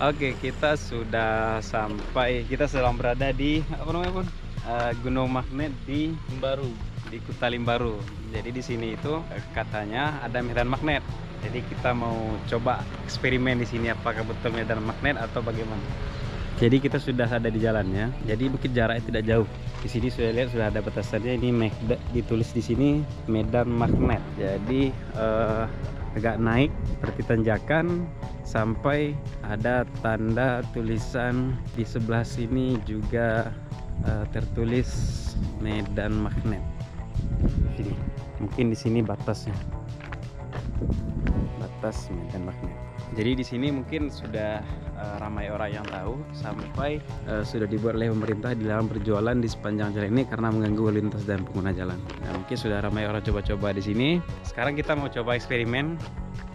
Oke, kita sudah sampai. Kita sedang berada di apa namanya pun Gunung Magnet di Baru. di Kuta Limbaru. Jadi di sini itu katanya ada medan magnet. Jadi kita mau coba eksperimen di sini apakah betul medan magnet atau bagaimana. Jadi kita sudah ada di jalannya. Jadi mungkin jaraknya tidak jauh. Di sini sudah lihat sudah ada batasannya. Ini ditulis di sini medan magnet. Jadi agak naik seperti tanjakan sampai ada tanda tulisan di sebelah sini juga tertulis medan magnet. Sini. Mungkin di sini batasnya. Batas medan magnet. Jadi di sini mungkin sudah ramai orang yang tahu sampai sudah dibuat oleh pemerintah di dalam berjualan di sepanjang jalan ini karena mengganggu lalu lintas dan pengguna jalan. Nah, mungkin sudah ramai orang coba-coba di sini. Sekarang kita mau coba eksperimen.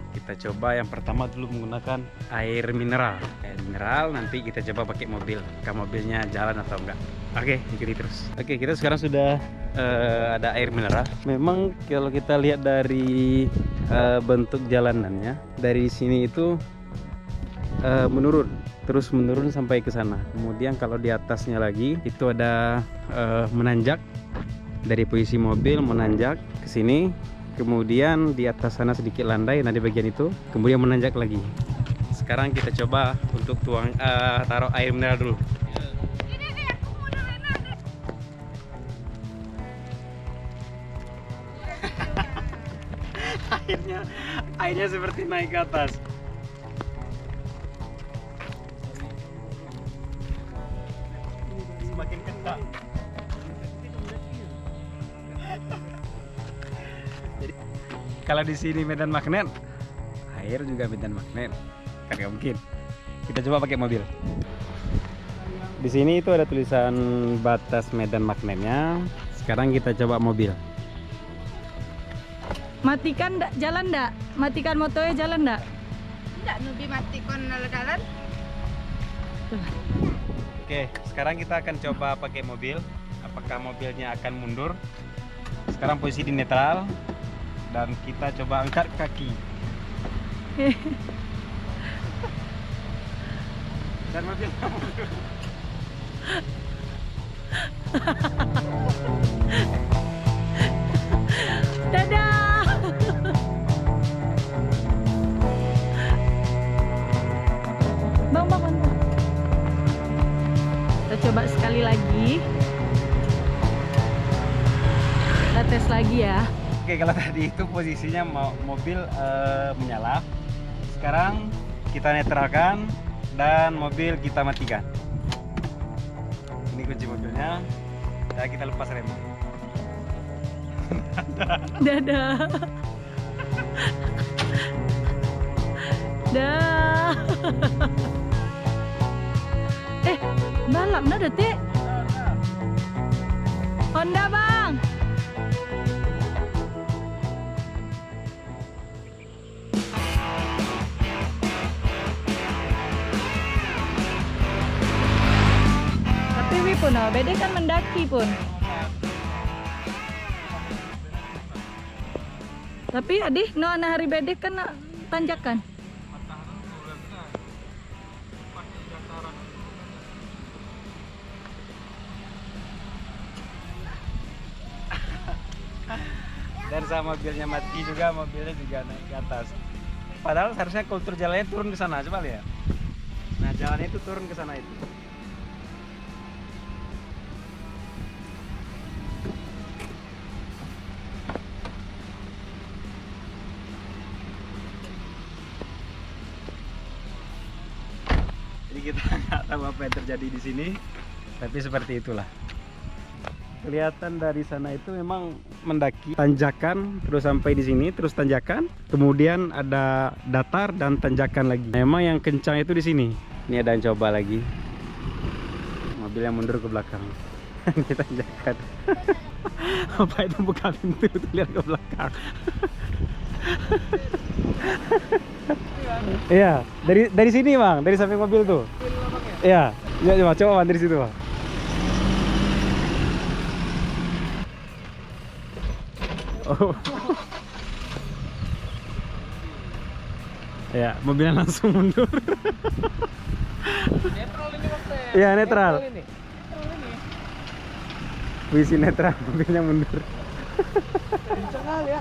Kita coba yang pertama dulu menggunakan air mineral. Air mineral nanti kita coba pakai mobil. Apakah mobilnya jalan atau enggak? Oke, ikuti terus. Oke, kita sekarang sudah ada air mineral. Memang kalau kita lihat dari bentuk jalanannya, dari sini itu menurun, terus menurun sampai ke sana. Kemudian kalau di atasnya lagi itu ada menanjak dari posisi mobil menanjak ke sini. Kemudian di atas sana sedikit landai, nah di bagian itu kemudian menanjak lagi. Sekarang kita coba untuk taruh air mineral dulu. airnya seperti naik ke atas. Semakin kencang. Jadi kalau di sini medan magnet, air juga medan magnet. Kan nggak mungkin. Kita coba pakai mobil. Di sini itu ada tulisan batas medan magnetnya. Sekarang kita coba mobil. Matikan jalan ndak? Matikan motornya jalan ndak? Enggak, nubi mati kon jalan. Oke, sekarang kita akan coba pakai mobil. Apakah mobilnya akan mundur? Sekarang posisi di netral dan kita coba angkat kaki. Dan mobil mundur. Dadah. Bang, bang, bang. Kita coba sekali lagi. Kita tes lagi ya. Oke, kalau tadi itu posisinya mobil menyala. Sekarang kita netralkan dan mobil kita matikan. Ini kunci mobilnya. Ya, kita lepas rem. Dadah. Dah. Balap na detik. Honda bang. Tapi wi pun beda kan mendaki pun. Tapi adik, no anak hari bedek kan tanjakan. Dan sama mobilnya mati juga, mobilnya juga naik ke atas. Padahal harusnya kultur jalannya turun ke sana, coba lihat. Nah, jalannya itu turun ke sana itu. Jadi kita nggak tahu apa yang terjadi di sini, tapi seperti itulah. Kelihatan dari sana itu memang mendaki tanjakan terus sampai di sini, terus tanjakan, kemudian ada datar dan tanjakan lagi. Memang yang kencang itu di sini. Ini ada yang coba lagi. Mobil yang mundur ke belakang. Ini tanjakan. Apa itu buka pintu tuh, lihat ke belakang. Iya, dari sini bang, dari samping mobil tuh. Iya, ya coba bang dari situ bang. Oh. Ya, mobilnya langsung mundur. Netral ini maksudnya. Iya, netral. ini. Visi netral, mobilnya mundur. Kenceng kali ya.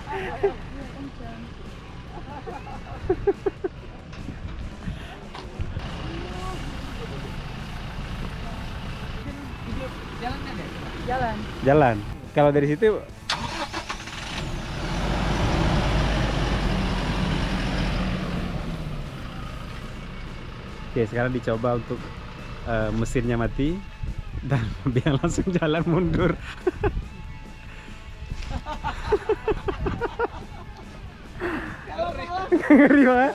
Jalannya deh. Jalan. Jalan. Kalau dari situ Oke, sekarang dicoba untuk mesinnya mati dan mobil langsung jalan mundur. Ngeri banget.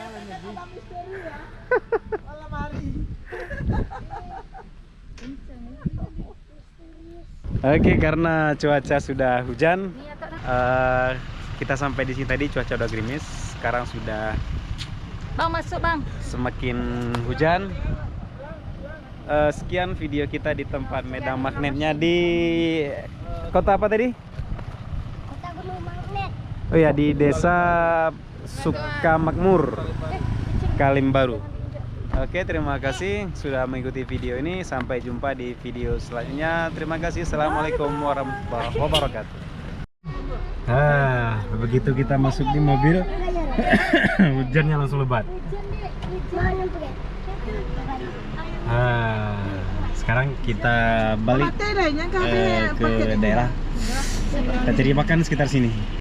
Oke, karena cuaca sudah hujan, kita sampai di sini tadi cuaca udah gerimis. Sekarang sudah Bang masuk bang. semakin hujan. Sekian video kita di tempat Medang Magnetnya di kota apa tadi? Kota Gunung Magnet. Oh ya, di Desa Sukamakmur, Kalimbaru. Oke, terima kasih sudah mengikuti video ini. Sampai jumpa di video selanjutnya. Terima kasih. Assalamualaikum warahmatullahi wabarakatuh. Begitu kita masuk di mobil, hujannya langsung lebat. Sekarang kita balik ke daerah. Kita cari makan sekitar sini.